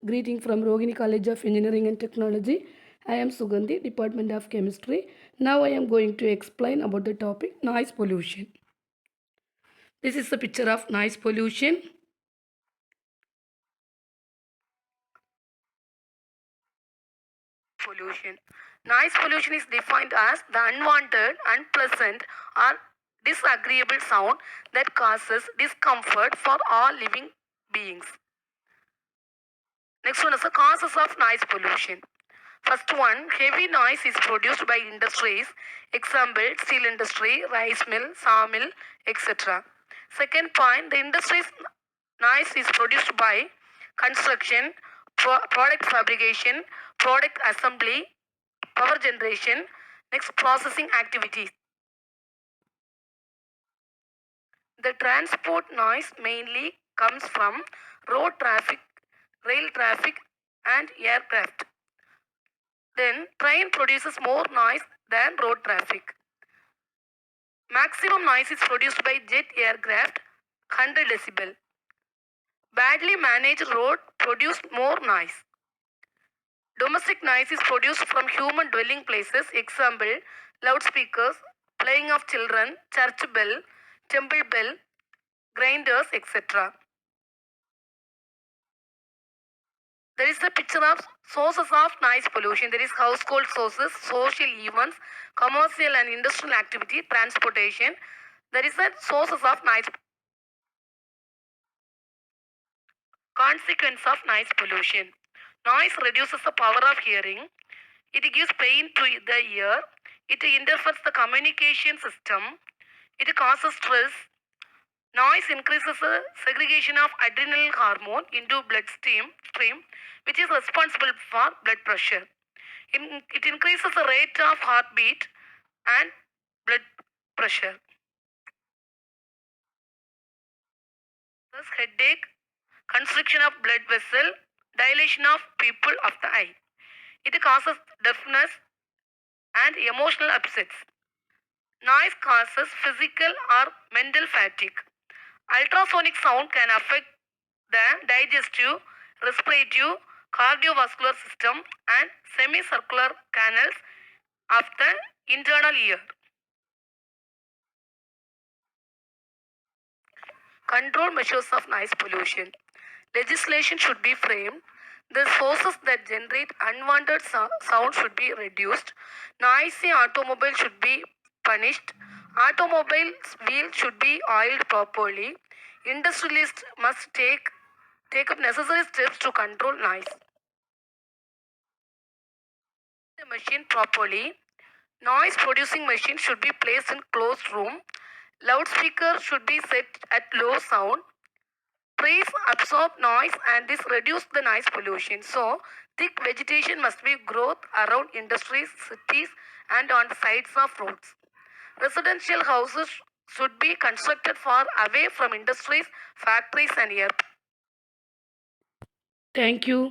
Greeting from Rogini College of Engineering and Technology. I am Sugandhi, Department of Chemistry. Now I am going to explain about the topic noise pollution. This is a picture of noise pollution. Pollution. Noise pollution is defined as the unwanted, unpleasant, or disagreeable sound that causes discomfort for all living beings. Next one is the causes of noise pollution. First one, heavy noise is produced by industries, example, steel industry, rice mill, sawmill, etc. Second point, the industry's noise is produced by construction, product fabrication, product assembly, power generation, next processing activities. The transport noise mainly comes from road traffic, rail traffic and aircraft. Then train produces more noise than road traffic. Maximum noise is produced by jet aircraft, 100 decibel. Badly managed road produce more noise. Domestic noise is produced from human dwelling places, example, loudspeakers, playing of children, church bell, temple bell, grinders, etc. There is a picture of sources of noise pollution. There is household sources, social events, commercial and industrial activity, transportation. There is a sources of noise. Consequence of noise pollution. Noise reduces the power of hearing. It gives pain to the ear. It interferes the communication system. It causes stress. Noise increases the segregation of adrenal hormone into bloodstream, which is responsible for blood pressure. It increases the rate of heartbeat and blood pressure. Thus, headache, constriction of blood vessel, dilation of pupil of the eye. It causes deafness and emotional upsets. Noise causes physical or mental fatigue. Ultrasonic sound can affect the digestive, respiratory, cardiovascular system and semicircular canals of the internal ear. Control measures of noise pollution. Legislation should be framed. The sources that generate unwanted sound should be reduced. Noisy automobile should be punished. Automobile's wheels should be oiled properly. Industrialists must take up necessary steps to control noise. The machine properly. Noise producing machine should be placed in closed room. Loudspeaker should be set at low sound. Trees absorb noise and this reduce the noise pollution. So, thick vegetation must be growth around industries, cities and on the sides of roads. Residential houses should be constructed far away from industries, factories and air. Thank you.